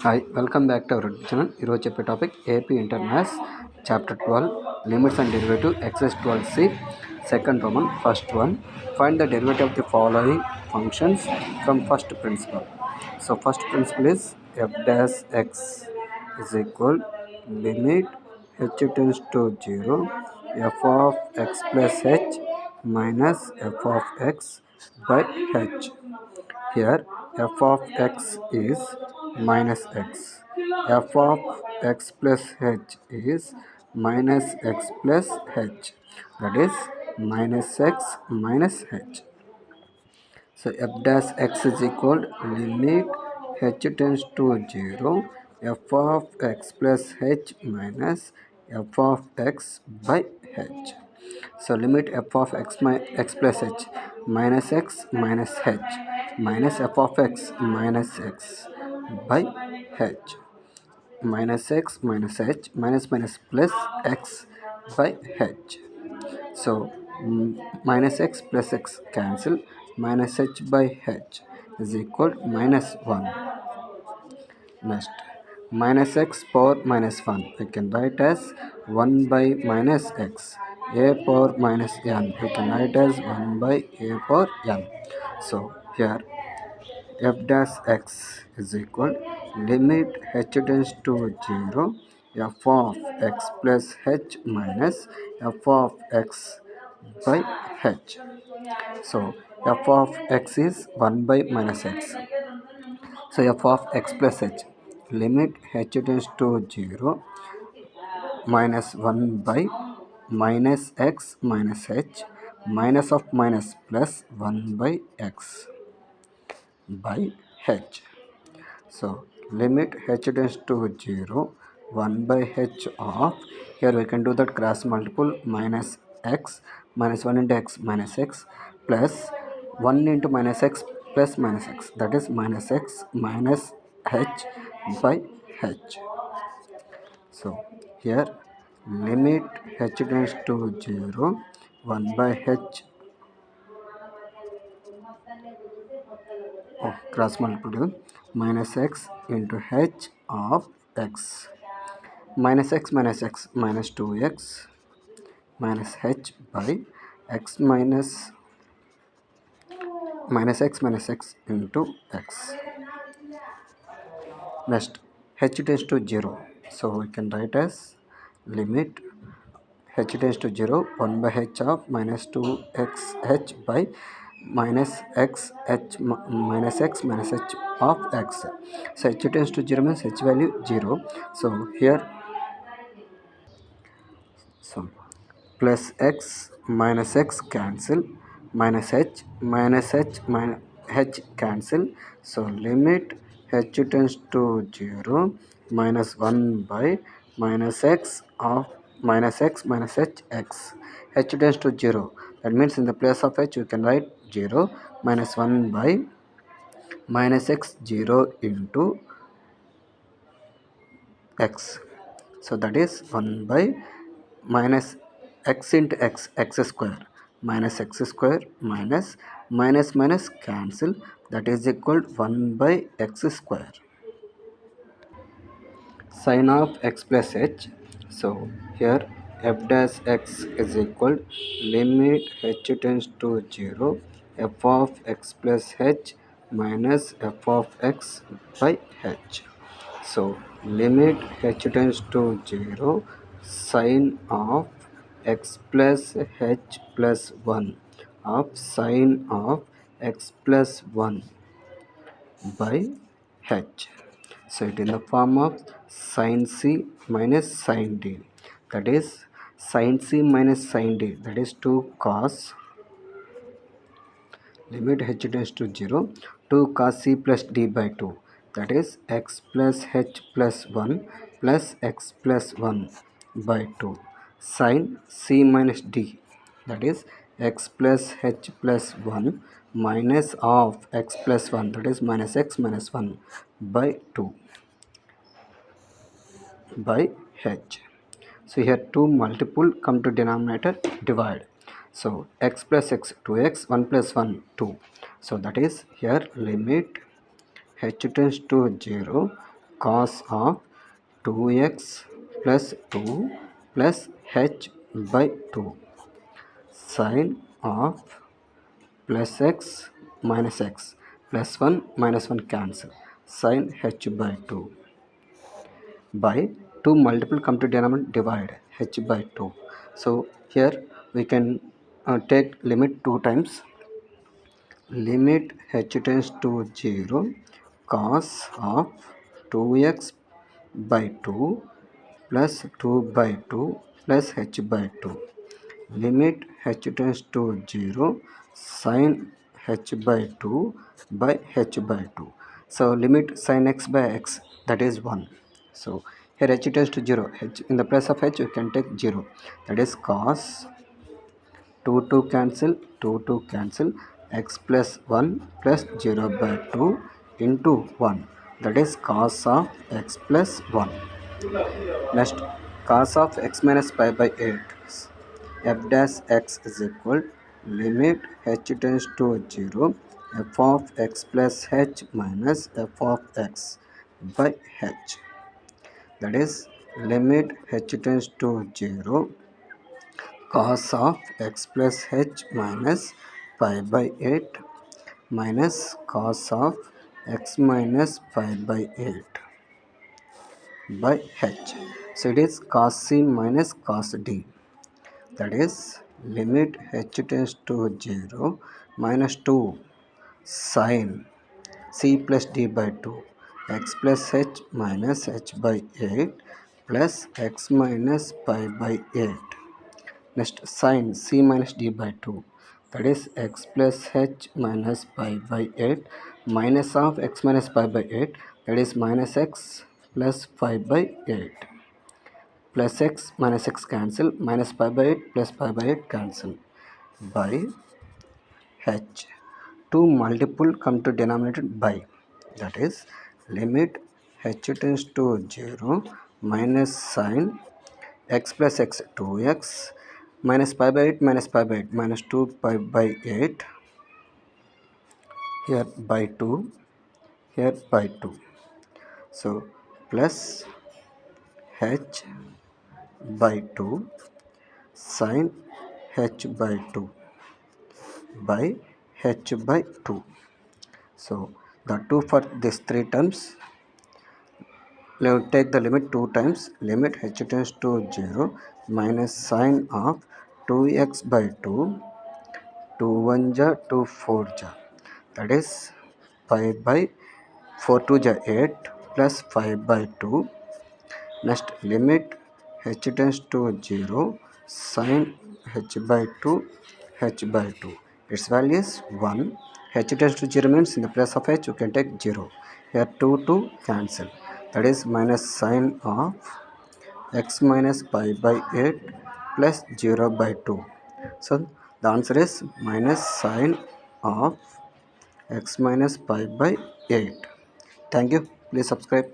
Hi, welcome back to our channel. ఈరోజు చెప్పే topic AP inter maths chapter 12 limits and derivative exercise 12C second Roman first one find the derivative of the following functions from first principle. So first principle is f dash x is equal limit h tends to 0 f of x plus h minus f of x by h. Here f of x is minus x. F of x plus h is minus x plus h. That is minus x minus h. So f dash x is equal limit h tends to 0 f of x plus h minus f of x by h. So limit f of x plus h minus x minus h minus f of x minus x by h minus x minus h minus minus plus x by h. So minus x plus x cancel, minus h by h is equal minus 1. Next, minus x power minus 1 we can write as 1 by minus x. A power minus n we can write as 1 by a power n. So here f dash x is equal limit h tends to 0 f of x plus h minus f of x by h. So f of x is 1 by minus x. So f of x plus h limit h tends to 0 minus 1 by minus x minus h minus of minus plus 1 by x by h. So limit h tends to 0 1 by h of, here we can do that cross multiple, minus x minus 1 into x minus x plus 1 into minus x plus minus x, that is minus x minus h by h. So here limit h tends to 0 1 by h cross multiple minus x into h of x minus x minus 2x minus h by x minus x into x. Next, h tends to 0, so we can write as limit h tends to 0 1 by h of minus 2x h by minus x h minus x minus h of x. So h tends to 0 means h value 0. So here, so plus x minus x cancel, minus h minus h minus h cancel. So limit h tends to 0 minus 1 by minus x of minus x minus h x. H tends to 0, that means in the place of h you can write 0 minus 1 by minus x 0 into x. So that is 1 by minus x into x, x square minus x square minus minus cancel, that is equal 1 by x square. Sin of x plus h. So here f dash x is equal limit h tends to 0 f of x plus h minus f of x by h. So limit h tends to 0 sin of x plus h plus 1 of sin of x plus 1 by h. So it in the form of sin c minus sin d, that is sin c minus sin d, that is 2 cos limit h tends to 0 2 cos c plus d by 2, that is x plus h plus 1 plus x plus 1 by 2 sin c minus d, that is x plus h plus 1 minus of x plus 1, that is minus x minus 1 by 2 by h. So here 2 multiple come to denominator, divide. So x plus x 2x 1 plus 1 2. So that is here limit h tends to 0 cos of 2x plus 2 plus h by 2 sin of plus x minus x plus 1 minus 1 cancel sin h by 2 by 2 multiple come to denominator divide h by 2. So here we can take limit 2 times, limit h tends to 0 cos of 2x by 2 plus 2 by 2 plus h by 2, limit h tends to 0 sin h by 2 by h by 2. So limit sin x by x, that is 1. So here h tends to 0, h in the place of h you can take 0, that is cos 2 cancel, 2 cancel, x plus 1 plus 0 by 2 into 1, that is cos of x plus 1. Next, cos of x minus pi by 8, f dash x is equal limit h tends to 0 f of x plus h minus f of x by h, that is limit h tends to 0 cos of x plus h minus pi by 8 minus cos of x minus pi by 8 by h. So it is cos c minus cos d, that is limit h tends to 0 minus 2 sin c plus d by 2 x plus h minus h by 8 plus x minus pi by 8. Next, sin c minus d by 2, that is x plus h minus pi by 8 minus of x minus pi by 8, that is minus x plus 5 by 8 plus x minus x cancel, minus pi by 8 plus pi by 8 cancel by h. 2 multiple come to denominator by, that is limit h tends to 0 minus sin x plus x 2x minus pi by 8 minus pi by 8 minus 2 pi by 8, here by 2, here by 2. So plus h by 2 sin h by 2 by h by 2. So the 2 for these 3 terms, we will take the limit 2 times, limit h tends to 0 minus sin of 2x by 2, 2 1 ja 2 4 ja, that is 5 by 4 2 ja 8 plus 5 by 2. Next, limit h tends to 0 sin h by 2 h by 2, its value is 1. H tends to 0 means in the place of h you can take 0, here 2 cancel, that is minus sin of x minus pi by 8 plus 0 by 2. So the answer is minus sin of x minus pi by 8. Thank you. Please subscribe.